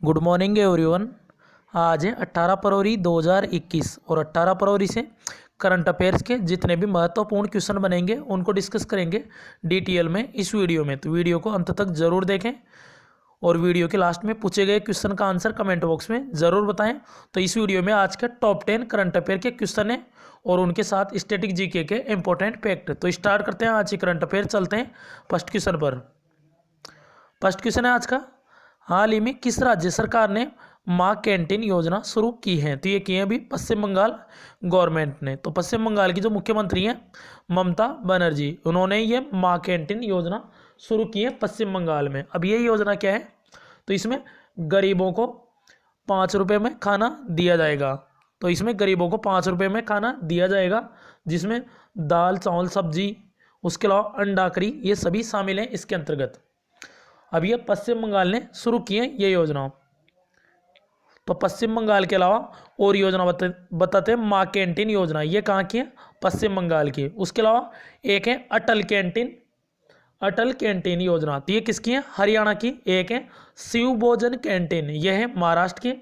Good morning everyone. आज है 18 फरवरी 2021 और 18 फरवरी से करंट अफेयर्स के जितने भी महत्वपूर्ण क्वेश्चन बनेंगे उनको डिस्कस करेंगे डिटेल में इस वीडियो में। तो वीडियो को अंत तक जरूर देखें और वीडियो के लास्ट में पूछे गए क्वेश्चन का आंसर कमेंट बॉक्स में ज़रूर बताएं। तो इस वीडियो में आज के टॉप 10 करंट अफेयर के क्वेश्चन हैं और उनके साथ स्टैटिक जीके के इंपॉर्टेंट फैक्ट। तो स्टार्ट करते हैं आज की करंट अफेयर। चलते हैं फर्स्ट क्वेश्चन पर। फर्स्ट क्वेश्चन है आज का, हाल ही में किस राज्य सरकार ने माँ कैंटीन योजना शुरू की है? तो ये की है अभी पश्चिम बंगाल गवर्नमेंट ने। तो पश्चिम बंगाल की जो मुख्यमंत्री हैं ममता बनर्जी, उन्होंने ये माँ कैंटीन योजना शुरू की है पश्चिम बंगाल में। अब ये योजना क्या है? तो इसमें गरीबों को 5 रुपये में खाना दिया जाएगा। तो इसमें गरीबों को 5 रुपये में खाना दिया जाएगा, जिसमें दाल चावल सब्जी, उसके अलावा अंडा करी, ये सभी शामिल हैं इसके अंतर्गत। अब ये पश्चिम बंगाल ने शुरू की है ये योजना। तो पश्चिम बंगाल के अलावा और योजना बताते हैं माँ कैंटीन योजना। ये कहाँ की है? पश्चिम बंगाल की। उसके अलावा एक है अटल कैंटीन योजना। तो ये किसकी है? हरियाणा की। एक है शिव भोजन कैंटीन, यह है महाराष्ट्र की।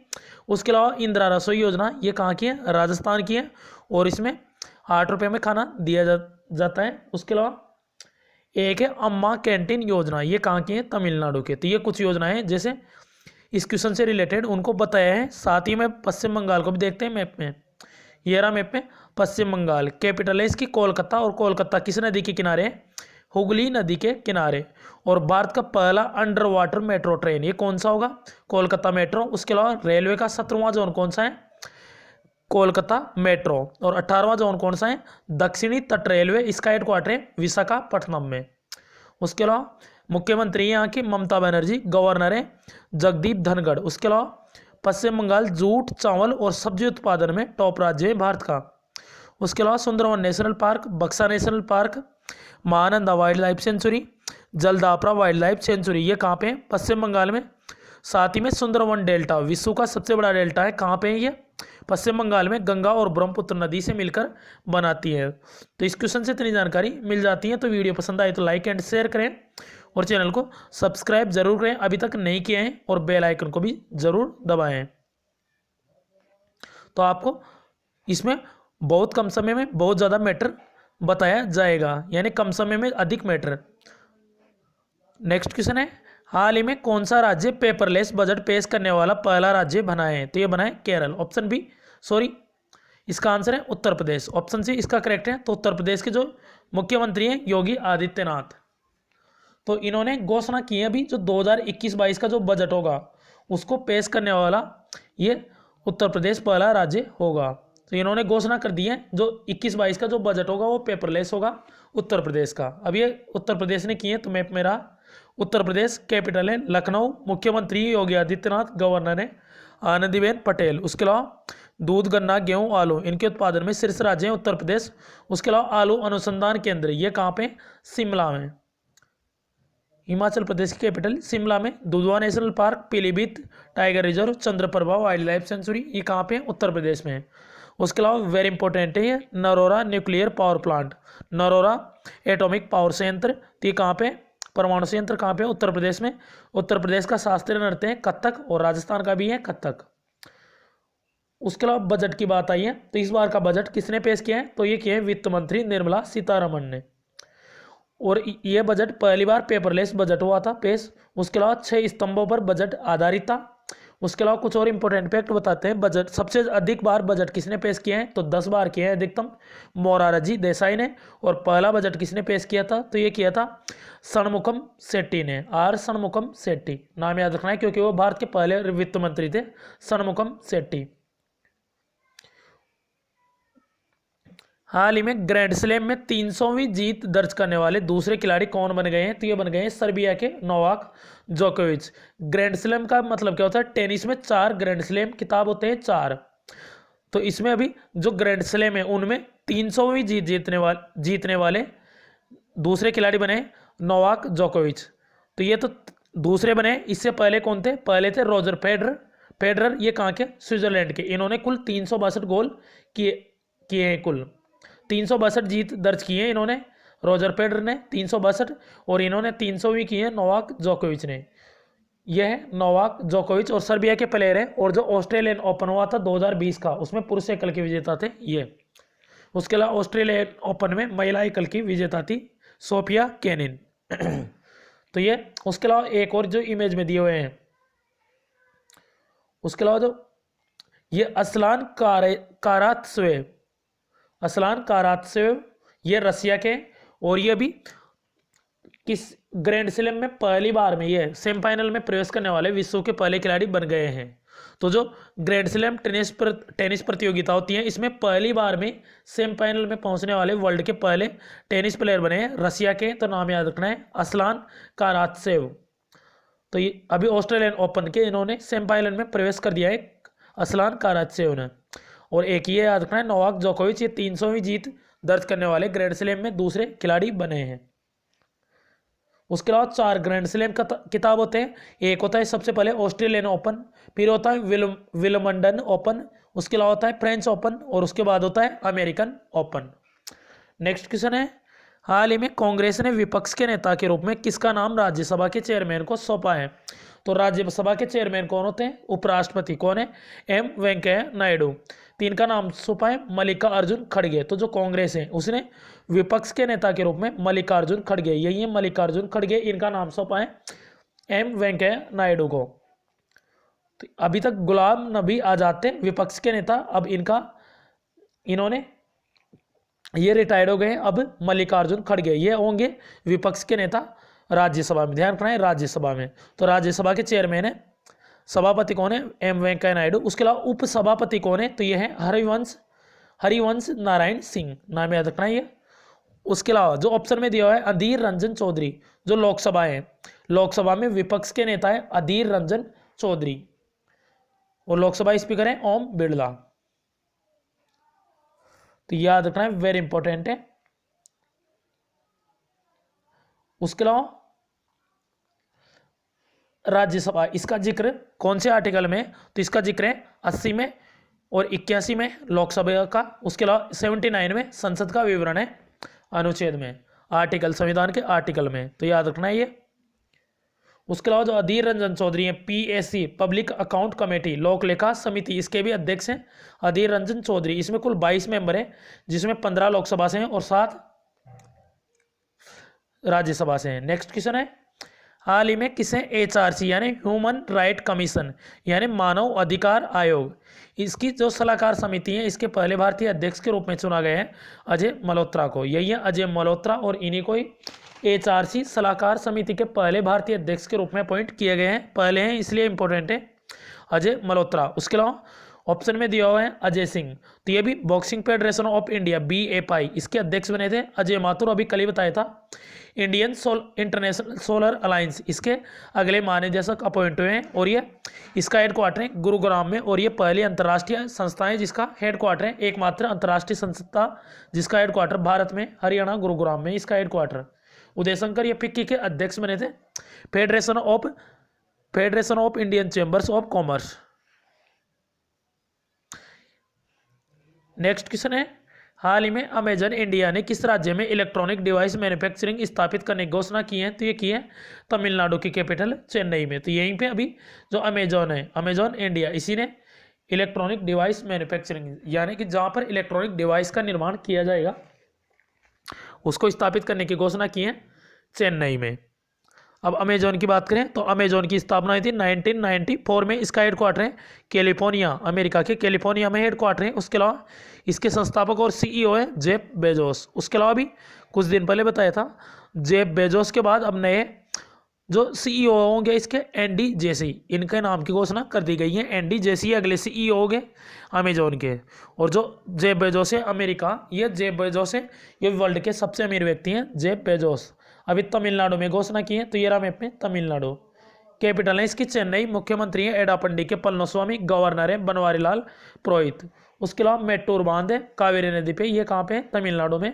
उसके अलावा इंदिरा रसोई योजना, ये कहाँ की है? राजस्थान की है और इसमें 8 रुपये में खाना दिया जाता है। उसके अलावा एक है अम्मा कैंटीन योजना, ये कहाँ की है? तमिलनाडु के। तो ये कुछ योजनाएं जैसे इस क्वेश्चन से रिलेटेड उनको बताया है। साथ ही में पश्चिम बंगाल को भी देखते हैं मैप में। ये रहा मैप में पश्चिम बंगाल। कैपिटल है इसकी कोलकाता, और कोलकाता किस नदी के किनारे है? हुगली नदी के किनारे। और भारत का पहला अंडर वाटर मेट्रो ट्रेन ये कौन सा होगा? कोलकाता मेट्रो। उसके अलावा रेलवे का 17वां जोन कौन सा है? कोलकाता मेट्रो। और 18वां जोन कौन सा है? दक्षिणी तट रेलवे। इसका हेडक्वार्टर है विशाखापट्टनम में। उसके अलावा मुख्यमंत्री यहाँ की ममता बनर्जी, गवर्नर है जगदीप धनखड़। उसके अलावा पश्चिम बंगाल जूट चावल और सब्जी उत्पादन में टॉप राज्य है भारत का। उसके अलावा सुंदरवन नेशनल पार्क, बक्सा national park, Mahananda wild life sanctuary, Jaldapara wild life sanctuary, ये कहाँ पे है? पश्चिम बंगाल में। साथ ही में सुंदरवन डेल्टा, विश्व का सबसे बड़ा डेल्टा है, कहाँ पे है ये? पश्चिम बंगाल में। गंगा और ब्रह्मपुत्र नदी से मिलकर बनाती है। तो इस क्वेश्चन से इतनी जानकारी मिल जाती है। तो वीडियो पसंद आए तो लाइक एंड शेयर करें और चैनल को सब्सक्राइब जरूर करें अभी तक नहीं किए हैं, और बेल आइकन को भी जरूर दबाएं। तो आपको इसमें बहुत कम समय में बहुत ज़्यादा मैटर बताया जाएगा, यानी कम समय में अधिक मैटर। नेक्स्ट क्वेश्चन है, हाल ही में कौन सा राज्य पेपरलेस बजट पेश करने वाला पहला राज्य बना है? तो ये बना है केरल। ऑप्शन बी, सॉरी, इसका आंसर है उत्तर प्रदेश। ऑप्शन सी इसका करेक्ट है। तो उत्तर प्रदेश के जो मुख्यमंत्री हैं योगी आदित्यनाथ, तो इन्होंने घोषणा की है अभी जो 2021-22 का जो बजट होगा उसको पेश करने वाला ये उत्तर प्रदेश पहला राज्य होगा। तो इन्होंने घोषणा कर दी है जो 21-22 का जो बजट होगा वो पेपरलेस होगा उत्तर प्रदेश का। अब ये उत्तर प्रदेश ने किए। तो मैप में रहा उत्तर प्रदेश, कैपिटल है लखनऊ, मुख्यमंत्री योगी आदित्यनाथ, गवर्नर है आनंदीबेन पटेल। उसके अलावा दूध गन्ना गेहूं आलू इनके उत्पादन में शीर्ष राज्य है उत्तर प्रदेश। उसके अलावा आलू अनुसंधान केंद्र ये कहाँ पे? शिमला में। हिमाचल प्रदेश की कैपिटल शिमला में। Dudhwa national park, Pilibhit tiger reserve, Chandraprabha wild life sanctuary ये कहाँ पे? उत्तर प्रदेश में। उसके अलावा वेरी इंपॉर्टेंट है ये Narora nuclear power plant, Narora atomic power संयंत्र, तो ये कहाँ पे? परमाणु संयंत्र कहाँ पे? उत्तर प्रदेश में। उत्तर प्रदेश का शास्त्रीय नृत्य है कथक और राजस्थान का भी है कथक। उसके अलावा बजट की बात आई है तो इस बार का बजट किसने पेश किया है? तो ये किया है वित्त मंत्री निर्मला सीतारमण ने। और ये बजट पहली बार पेपरलेस बजट हुआ था पेश। उसके अलावा 6 स्तंभों पर बजट आधारित था। उसके अलावा कुछ और इंपॉर्टेंट फैक्ट बताते हैं। बजट सबसे अधिक बार बजट किसने पेश किया है? तो 10 बार किए हैं अधिकतम, मोरारजी देसाई ने। और पहला बजट किसने पेश किया था? तो ये किया था षणमुखम शेट्टी ने, आर षणमुखम शेट्टी। नाम याद रखना है क्योंकि वो भारत के पहले वित्त मंत्री थे, षणमुखम शेट्टी। हाल ही में ग्रैंड स्लैम में 300वीं जीत दर्ज करने वाले दूसरे खिलाड़ी कौन बन गए हैं? तो ये बन गए हैं सर्बिया के नोवाक जोकोविच। ग्रैंड स्लैम का मतलब क्या होता है? टेनिस में 4 ग्रैंड स्लैम खिताब होते हैं, 4। तो इसमें अभी जो ग्रैंड स्लैम है उनमें 300वीं जीत जीतने वाले दूसरे खिलाड़ी बने नोवाक जोकोविच। तो ये तो दूसरे बने। इससे पहले कौन थे? पहले थे रोजर फेडरर, ये कहाँ के? स्विट्जरलैंड के। इन्होंने कुल 362 गोल किए हैं, कुल 362 जीत दर्ज की है इन्होंने। रोजर फेडरर ने 362 और इन्होंने 300वीं की है नोवाक जोकोविच ने। यह है नोवाक जोकोविच और सर्बिया के प्लेयर हैं। और जो ऑस्ट्रेलियन ओपन हुआ था 2020 का, उसमें पुरुष एकल के विजेता थे ये। उसके अलावा ऑस्ट्रेलियन ओपन में महिला एकल की विजेता थी सोफिया केनिन। तो ये उसके अलावा एक और जो इमेज में दिए हुए हैं, उसके अलावा जो ये असलान कारात्सेव ये रसिया के, और ये भी किस ग्रैंड स्लैम में पहली बार में ये सेमीफाइनल में प्रवेश करने वाले विश्व के पहले खिलाड़ी बन गए हैं। तो जो ग्रैंड स्लैम टेनिस प्रतियोगिता होती है, इसमें पहली बार में सेमीफाइनल में पहुंचने वाले वर्ल्ड के पहले टेनिस प्लेयर बने हैं रसिया के। तो नाम याद रखना है असलान कारात्सेव। तो ये अभी ऑस्ट्रेलियन ओपन के इन्होंने सेमीफाइनल में प्रवेश कर दिया है असलान कारात्सेव ने। और एक ये याद रखना है नोवाक जोकोविच, ये 300वीं जीत दर्ज करने वाले ग्रैंड स्लैम में दूसरे खिलाड़ी बने हैं। उसके अलावा 4 ग्रैंड स्लैम का किताब होते हैं। एक होता है सबसे पहले ऑस्ट्रेलियन ओपन, फिर होता है विलमंडन ओपन, उसके अलावा होता है फ्रेंच ओपन, और उसके बाद होता है अमेरिकन ओपन। नेक्स्ट क्वेश्चन है, हाल ही में कांग्रेस ने विपक्ष के नेता के रूप में किसका नाम राज्यसभा के चेयरमैन को सौंपा है? तो राज्यसभा के चेयरमैन कौन होते हैं? उपराष्ट्रपति कौन है? एम वेंकैया नायडू। 3 का नाम सौंपा है मल्लिकार्जुन खड़गे। तो जो कांग्रेस है उसने विपक्ष के नेता के रूप में मल्लिकार्जुन खड़गे, यही है मल्लिकार्जुन खड़गे, इनका नाम सौंपा है एम वेंकैया नायडू को। तो अभी तक गुलाम नबी आजाद थे विपक्ष के नेता, अब इन्होंने ये रिटायर्ड हो गए। अब मल्लिकार्जुन खड़गे ये होंगे विपक्ष के नेता राज्यसभा में। ध्यान रखना है राज्यसभा में। तो राज्यसभा के चेयरमैन है, सभापति कौन है? एम वेंकैया नायडू। उसके अलावा उपसभापति कौन है? तो ये है हरिवंश नारायण सिंह, नाम याद रखना है ये। उसके अलावा जो ऑप्शन में दिया हुआ है अधीर रंजन चौधरी, जो लोकसभा है, लोकसभा में विपक्ष के नेता है अधीर रंजन चौधरी, और लोकसभा स्पीकर है ओम बिरला। तो याद रखना है, वेरी इंपॉर्टेंट है। उसके अलावा राज्यसभा, इसका जिक्र कौन से आर्टिकल में? तो इसका जिक्र है 80 में और 81 में लोकसभा का। उसके अलावा 79 में संसद का विवरण है अनुच्छेद में, आर्टिकल, संविधान के आर्टिकल में। तो याद रखना है ये। उसके अलावा जो अधीर रंजन चौधरी हैं, PAC पब्लिक अकाउंट कमेटी, लोक लेखा समिति, इसके भी अध्यक्ष हैं अधीर रंजन चौधरी। इसमें कुल 22 मेंबर हैं, जिसमें 15 लोकसभा से हैं और 7 राज्यसभा से हैं। नेक्स्ट क्वेश्चन है, हाल ही में किसे HRC यानी ह्यूमन राइट कमीशन यानी मानव अधिकार आयोग, इसकी जो सलाहकार समिति है, इसके पहले भारतीय अध्यक्ष के रूप में चुना गया है अजय मल्होत्रा को। यही है अजय मल्होत्रा, और इन्हीं को ही HRC सलाहकार समिति के पहले भारतीय अध्यक्ष के रूप में अपॉइंट किए गए हैं। पहले हैं इसलिए इंपॉर्टेंट है अजय मल्होत्रा। उसके अलावा ऑप्शन में दिया हुआ है अजय सिंह, तो ये भी boxing federation of India BFI, इसके अध्यक्ष बने थे अजय माथुर, अभी कल ही बताया था। इंडियन इंटरनेशनल सोलर अलायंस, इसके अगले महानिदेशक अपॉइंट हुए हैं, और ये इसका हेडक्वार्टर है गुरुग्राम में, और ये पहली अंतर्राष्ट्रीय संस्था है जिसका हेडक्वार्टर है, एकमात्र अंतर्राष्ट्रीय संस्था जिसका हेडक्वार्टर भारत में हरियाणा गुरुग्राम में इसका हेडक्वार्टर। उदय शंकर ये फिक्की के अध्यक्ष बने थे। Federation of Indian chambers of commerce. Next question है, हाल ही में अमेजन इंडिया ने किस राज्य में इलेक्ट्रॉनिक डिवाइस मैन्युफैक्चरिंग स्थापित करने की घोषणा की है? तो ये की है तमिलनाडु की कैपिटल चेन्नई में। तो यहीं पे अभी जो अमेजॉन है, अमेजॉन इंडिया, इसी ने इलेक्ट्रॉनिक डिवाइस मैन्युफैक्चरिंग यानी कि जहाँ पर इलेक्ट्रॉनिक डिवाइस का निर्माण किया जाएगा उसको स्थापित करने की घोषणा की है चेन्नई में। अब अमेजॉन की बात करें तो अमेजॉन की स्थापना हुई थी 1994 में। इसका हेडक्वार्टर है कैलिफोर्निया, अमेरिका के कैलिफोर्निया में हेडक्वार्टर है। उसके अलावा इसके संस्थापक और CEO है जेफ बेजोस। उसके अलावा भी कुछ दिन पहले बताया था, जेफ बेजोस के बाद अब नए जो CEO होंगे इसके एंडी जेसी, इनके नाम की घोषणा कर दी गई है। एंडी जेसी अगले CEO होंगे अमेजॉन के। और जो जेफ बेजोस है अमेरिका, ये जेफ बेजोस है, ये वर्ल्ड के सबसे अमीर व्यक्ति हैं जेफ बेजोस। अभी तमिलनाडु में घोषणा की है, तो ये रहा मैप में तमिलनाडु। कैपिटल है इसकी चेन्नई, मुख्यमंत्री है एडापंडी के पलनस्वामी, गवर्नर है बनवारीलाल पुरोहित। उसके अलावा मेट्टूर बांध है कावेरी नदी पे, ये कहाँ पे है? तमिलनाडु में।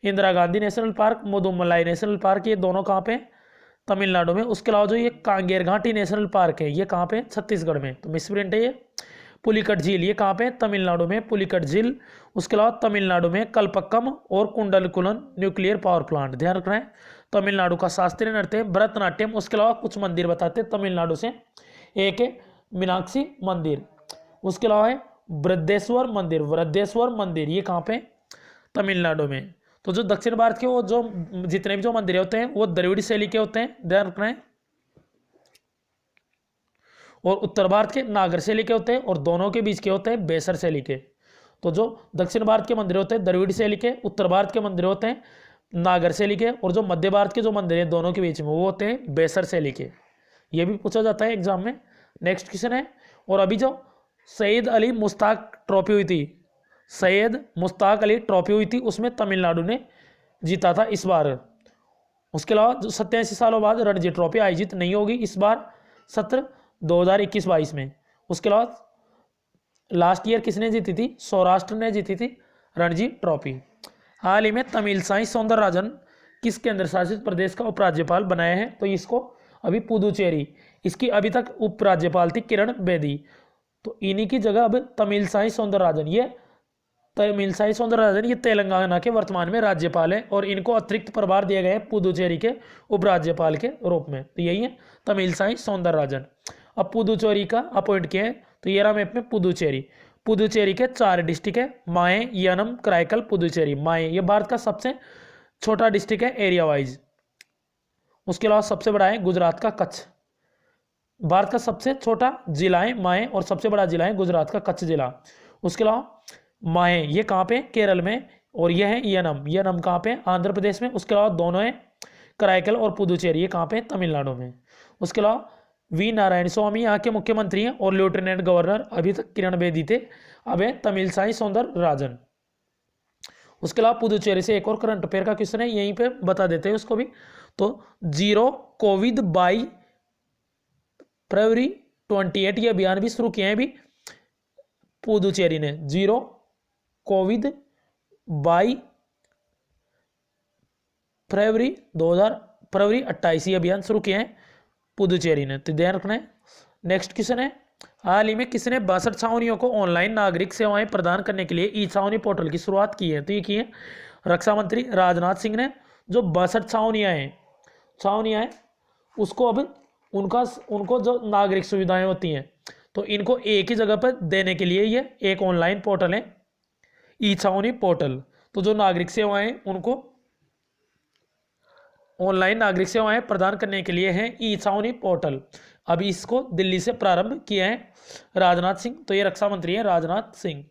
Indira Gandhi national park, Mudumalai national park, ये दोनों कहाँ पे? तमिलनाडु में। उसके अलावा जो ये कांगेर घाटी नेशनल पार्क है, ये कहाँ पे? छत्तीसगढ़ में। तो मिसप्रिंट है ये। पुलिकट झील, ये कहाँ पे? तमिलनाडु में, पुलिकट झील। उसके अलावा तमिलनाडु में कलपक्कम और कुंडलकुलन न्यूक्लियर पावर प्लांट, ध्यान रखना है तमिलनाडु का शास्त्रीय नृत्य है भरतनाट्यम। उसके अलावा कुछ मंदिर बताते हैं तमिलनाडु से। एक है मीनाक्षी मंदिर, उसके अलावा है वृद्धेश्वर मंदिर। वृद्धेश्वर मंदिर ये कहाँ पे? तमिलनाडु में। तो जो दक्षिण भारत के वो जो जितने भी जो मंदिर होते हैं वो द्रविड़ शैली के होते हैं, ध्यान रखना है। और उत्तर भारत के नागर शैली के होते हैं, और दोनों के बीच के होते हैं बेसर शैली के। तो जो दक्षिण भारत के मंदिर होते हैं द्रविड़ शैली के, उत्तर भारत के मंदिर होते हैं नागर शैली के, और जो मध्य भारत के जो मंदिर हैं दोनों के बीच में वो होते हैं बेसर शैली के। ये भी पूछा जाता है एग्जाम में। नेक्स्ट क्वेश्चन है, और अभी जो सैयद अली मुश्ताक ट्रॉफी हुई थी, सैयद मुश्ताक अली ट्रॉफी हुई थी, उसमें तमिलनाडु ने जीता था इस बार। उसके अलावा जो 87 सालों बाद रणजी ट्रॉफी आयोजित नहीं होगी इस बार सत्र 2021-22 में। उसके अलावा लास्ट ईयर किसने जीती थी? सौराष्ट्र ने जीती थी रणजी ट्रॉफी। हाल ही में तमिलसाई सौंदरराजन किस केंद्र शासित प्रदेश का उपराज्यपाल बनाया है? तो इसको अभी पुदुचेरी, इसकी अभी तक उपराज्यपाल थी किरण बेदी, तो इन्हीं की जगह अब तमिलसाई सौंदरराजन, ये तमिलसाई सौंदरराजन ये तेलंगाना के वर्तमान में राज्यपाल है, और इनको अतिरिक्त प्रभार दिए गए हैं पुदुचेरी के उपराज्यपाल के रूप में। तो यही है तमिलसाई सौंदरराजन। अब पुदुचेरी का अपॉइंट किया है, तो ये रहा मैप में पुदुचेरी। पुदुचेरी के 4 डिस्ट्रिक्ट है, माए, यनम, कराईकल, पुदुचेरी। माए ये भारत का सबसे छोटा डिस्ट्रिक्ट है एरिया वाइज। उसके अलावा सबसे बड़ा है गुजरात का कच्छ। भारत का सबसे छोटा जिला है माए, और सबसे बड़ा जिला है गुजरात का कच्छ जिला। उसके अलावा माए ये कहाँ पे? केरल में, और यह है यनम। यनम कहाँ पे? आंध्र प्रदेश में। उसके अलावा दोनों है कराईकल और पुदुचेरी, ये कहाँ पे? तमिलनाडु में। उसके अलावा वी नारायण स्वामी यहाँ के मुख्यमंत्री हैं, और लेफ्टिनेंट गवर्नर अभी तक किरण बेदी थे, अब है तमिलसाई सौंदरराजन। उसके अलावा पुदुचेरी से एक और करंट अफेयर का क्वेश्चन है, यहीं पे बता देते हैं उसको भी। तो जीरो कोविड बाई फरवरी 28 ये अभियान भी शुरू किए हैं भी पुदुचेरी ने। जीरो कोविड बाई फरवरी 28 ये अभियान शुरू किए हैं पुदुचेरी ने, तो ध्यान रखना है। नेक्स्ट क्वेश्चन है, हाल ही में किसने 62 छावनियों को ऑनलाइन नागरिक सेवाएं प्रदान करने के लिए ई छावनी पोर्टल की शुरुआत की है? तो ये की है रक्षा मंत्री राजनाथ सिंह ने। जो 62 छावनियाँ हैं उसको अब उनको जो नागरिक सुविधाएं होती हैं तो इनको एक ही जगह पर देने के लिए ये एक ऑनलाइन पोर्टल है ई छावनी पोर्टल। तो जो नागरिक सेवाएं उनको ऑनलाइन नागरिक सेवाएं प्रदान करने के लिए है ई छावनी पोर्टल। अभी इसको दिल्ली से प्रारंभ किया है राजनाथ सिंह, तो ये रक्षा मंत्री है राजनाथ सिंह।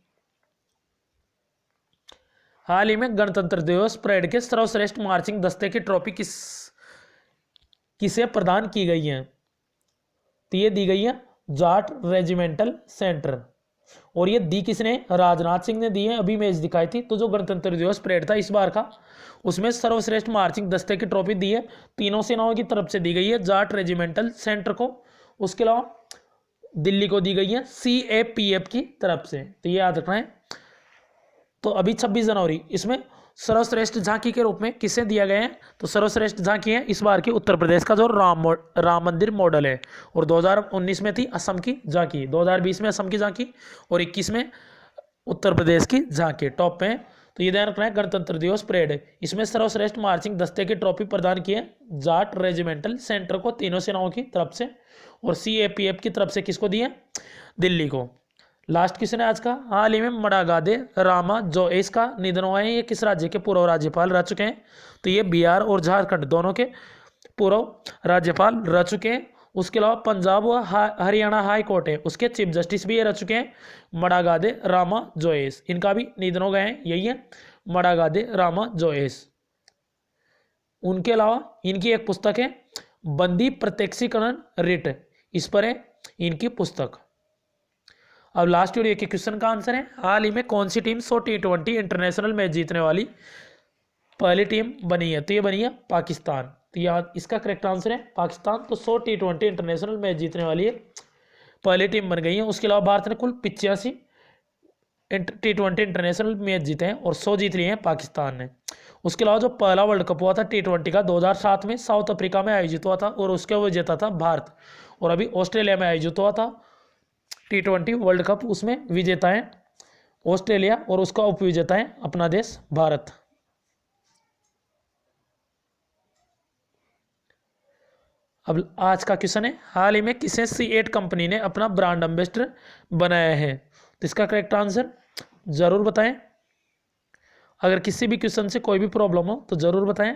हाल ही में गणतंत्र दिवस परेड के सर्वश्रेष्ठ मार्चिंग दस्ते की ट्रॉफी किसे प्रदान की गई है? तो ये दी गई है जाट रेजिमेंटल सेंटर, और ये दी किसने? राजनाथ सिंह ने दी है। अभी इमेज दिखाई थी। तो जो गणतंत्र दिवस परेड था इस बार का, उसमें सर्वश्रेष्ठ मार्चिंग दस्ते की ट्रॉफी दी है, तीनों सेनाओं की तरफ से दी गई है जाट रेजिमेंटल सेंटर को। उसके अलावा दिल्ली को दी गई है CAPF की तरफ से, तो ये याद रखना है। तो अभी 26 जनवरी इसमें सर्वश्रेष्ठ झांकी के रूप में किसे दिया गया है? तो सर्वश्रेष्ठ झांकी है इस बार की उत्तर प्रदेश का जो राम मंदिर मॉडल है, और 2019 में थी असम की झांकी, 2020 में असम की झांकी, और 21 में उत्तर प्रदेश की झांकी टॉप पे है। तो ये ध्यान रखना है गणतंत्र दिवस परेड, इसमें सर्वश्रेष्ठ मार्चिंग दस्ते की ट्रॉफी प्रदान की है जाट रेजिमेंटल सेंटर को तीनों सेनाओं की तरफ से, और CAPF की तरफ से किसको दी है? दिल्ली को। लास्ट क्वेश्चन है आज का, हाल ही में मडागादे रामा जोइस का निधन हुआ है, ये किस राज्य के पूर्व राज्यपाल रह चुके हैं? तो ये बिहार और झारखंड दोनों के पूर्व राज्यपाल रह चुके हैं। उसके अलावा पंजाब व हरियाणा हाई कोर्ट है उसके चीफ जस्टिस भी ये रह चुके हैं मडागादे रामा जोइस, इनका भी निधन हो गए हैं। यही है मडागादे रामा जोइस। उनके अलावा इनकी एक पुस्तक है बंदी प्रत्यक्षीकरण रिट, इस पर है इनकी पुस्तक। अब लास्ट वीडियो के क्वेश्चन का आंसर है, हाल ही में कौन सी टीम 100 T20 इंटरनेशनल मैच जीतने वाली पहली टीम बनी है? तो ये बनी है पाकिस्तान। तो यह इसका करेक्ट आंसर है पाकिस्तान। तो 100 T20 इंटरनेशनल मैच जीतने वाली है पहली टीम बन गई है। उसके अलावा भारत ने कुल 85 T20 इंटरनेशनल मैच जीते हैं, और 100 जीत लिए हैं पाकिस्तान ने। उसके अलावा जो पहला वर्ल्ड कप हुआ था T20 का 2007 में साउथ अफ्रीका में आयोजित हुआ था, और उसके विजेता था भारत। और अभी ऑस्ट्रेलिया में आयोजित हुआ था T20 वर्ल्ड कप, उसमें विजेता है ऑस्ट्रेलिया और उसका उपविजेता है अपना देश भारत। अब आज का क्वेश्चन है, हाल ही में किसे C8 कंपनी ने अपना ब्रांड एम्बेसडर बनाया है? तो इसका करेक्ट आंसर जरूर बताएं। अगर किसी भी क्वेश्चन से कोई भी प्रॉब्लम हो तो जरूर बताएं,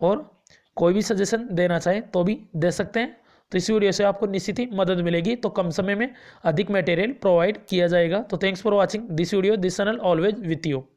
और कोई भी सजेशन देना चाहे तो भी दे सकते हैं। तो इस वीडियो से आपको निश्चित ही मदद मिलेगी, तो कम समय में अधिक मटेरियल प्रोवाइड किया जाएगा। तो thanks for watching this video, this channel always with you.